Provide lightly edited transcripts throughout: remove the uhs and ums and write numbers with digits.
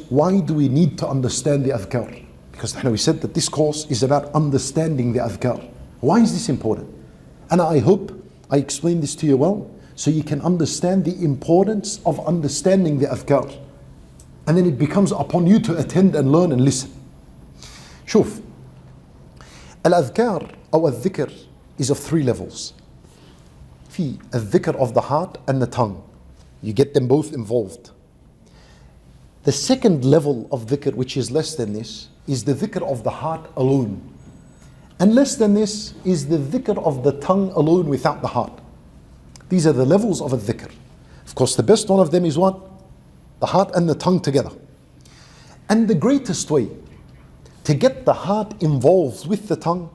why do we need to understand the Athkaar? Because we said that this course is about understanding the Athkaar. Why is this important? And I hope I explained this to you well, so you can understand the importance of understanding the Athkaar. And then it becomes upon you to attend and learn and listen. شوف, الأذكار أو الذكر is of 3 levels. في الذكر of the heart and the tongue. You get them both involved. The second level of dhikr, which is less than this, is the dhikr of the heart alone. And less than this is the dhikr of the tongue alone without the heart. These are the levels of a dhikr. Of course, the best one of them is what? The heart and the tongue together. And the greatest way to get the heart involved with the tongue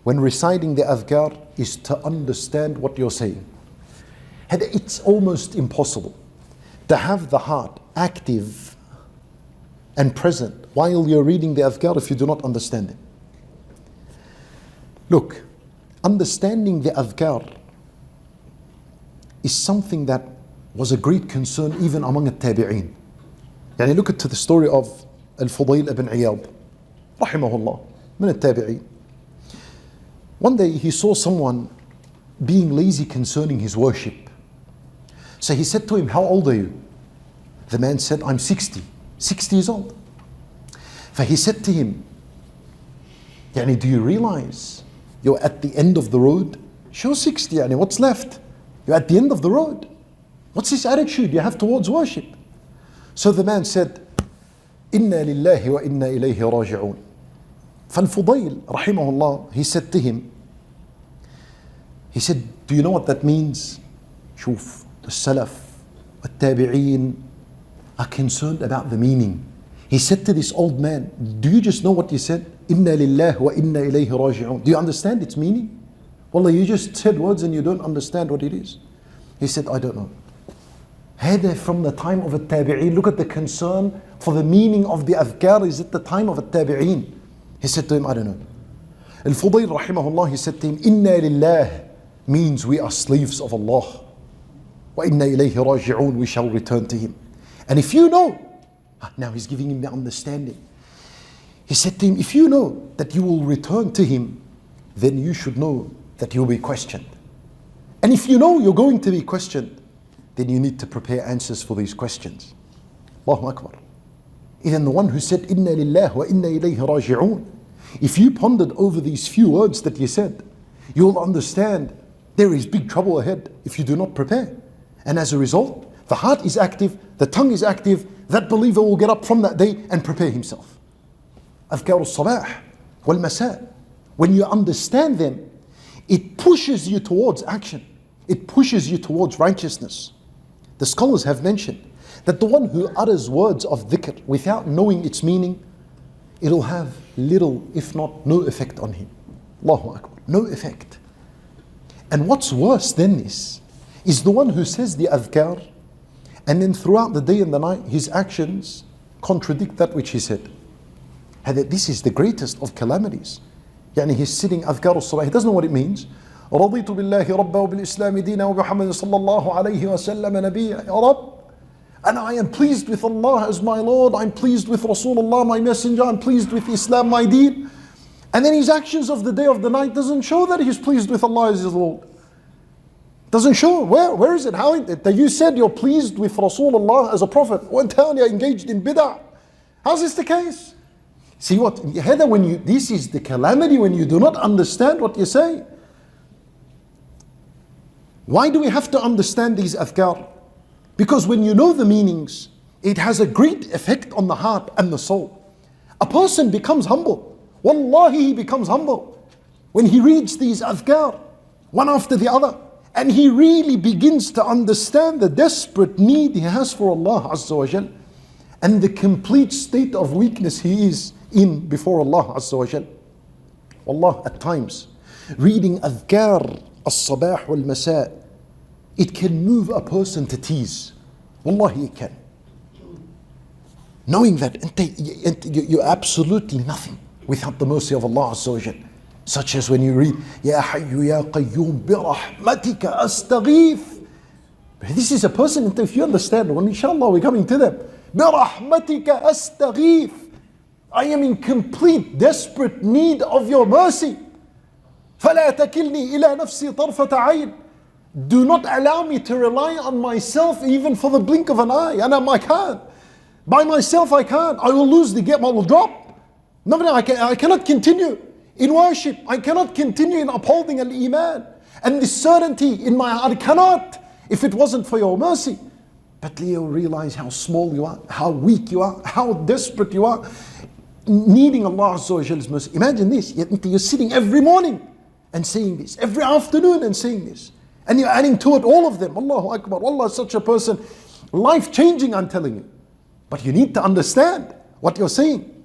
when reciting the adhkar is to understand what you're saying. And it's almost impossible to have the heart active and present while you're reading the adhkar if you do not understand it. Look, understanding the adhkar is something that was a great concern even among the tabi'een. Yani look at the story of Al-Fudayl ibn Iyad, rahimahullah, min al-tabi'een. One day he saw someone being lazy concerning his worship. So he said to him, "How old are you?" The man said, "I'm 60 years old." So he said to him, "Yani, do you realize you're at the end of the road? Sure, 60, yani, what's left? You're at the end of the road. What's this attitude you have towards worship?" So the man said, "Inna lillahi wa inna ilayhi raji'un." فالفضيل rahimahullah, he said to him, "Do you know what that means?" شوف, the Salaf, the Tabi'een are concerned about the meaning. He said to this old man, "Do you just know what you said? Inna lillahi wa inna ilayhi raji'un. Do you understand its meaning? Wallah, you just said words and you don't understand what it is." He said, "I don't know." هذا from the time of the Tabi'een. Look at the concern for the meaning of the adhkar is at the time of the Tabi'een. He said to him, "I don't know." Al-Fudayl rahimahullah, he said to him, "Inna lillah" means we are slaves of Allah. Wa inna ilayhi raji'un, we shall return to Him. And if you know, now he's giving him the understanding. He said to him, if you know that you will return to Him, then you should know that you'll be questioned. And if you know you're going to be questioned, then you need to prepare answers for these questions. Allahu Akbar. Even the one who said, "Inna lillah wa inna ilayhi raji'un," if you pondered over these few words that you said, you'll understand there is big trouble ahead if you do not prepare. And as a result, the heart is active, the tongue is active, that believer will get up from that day and prepare himself. Athkaar al-sabah wal-masa. When you understand them, it pushes you towards action. It pushes you towards righteousness. The scholars have mentioned that the one who utters words of dhikr without knowing its meaning, it'll have little, if not no effect on him. Allahu Akbar, no effect. And what's worse than this is the one who says the adhkar and then throughout the day and the night his actions contradict that which he said. And that this is the greatest of calamities. Yani he's sitting adhkar al-salah, he doesn't know what it means. رضيت بالله ربا وبالإسلام دينا وبمحمد صلى الله عليه وسلم نبيا يا رب. And I am pleased with Allah as my Lord, I'm pleased with Rasulullah my messenger, I'm pleased with Islam my deen. And then his actions of the day of the night doesn't show that he's pleased with Allah as his Lord. Doesn't show. Where is it? How that you said you're pleased with Rasulullah as a prophet, when you're engaged in bid'ah? How's this the case? See what? This is the calamity when you do not understand what you say. Why do we have to understand these adhkar? Because when you know the meanings, it has a great effect on the heart and the soul. A person becomes humble. Wallahi, he becomes humble when he reads these adhkar, one after the other. And he really begins to understand the desperate need he has for Allah Azza wa Jal, and the complete state of weakness he is in before Allah Azza wa Jal. Wallah, at times, reading adhkar al-sabah wal-masa, it can move a person to tears. Wallahi, it can. Knowing that you're absolutely nothing without the mercy of Allah Azza wa Jal. Such as when you read, Ya Hayyu Ya Qayyum bi rahmatika astaghith. This is a person, if you understand, when inshallah we're coming to them, بِرَحْمَتِكَ أَسْتَغِيث. I am in complete, desperate need of your mercy. فَلَا تَكِلْنِي إِلَى نَفْسِي طَرْفَةَ عَيْنٍ. Do not allow me to rely on myself even for the blink of an eye. And I can't. By myself I can't. I will lose the game, I will drop. No, I cannot continue in worship. I cannot continue in upholding al-Iman. And the certainty in my heart, I cannot if it wasn't for your mercy. But Leo, realize how small you are, how weak you are, how desperate you are, needing Allah Azza wa Jall's mercy. Imagine this, you're sitting every morning and saying this, every afternoon and saying this. And you're adding to it all of them. Allahu Akbar, Allah is such a person, life changing, I'm telling you. But you need to understand what you're saying.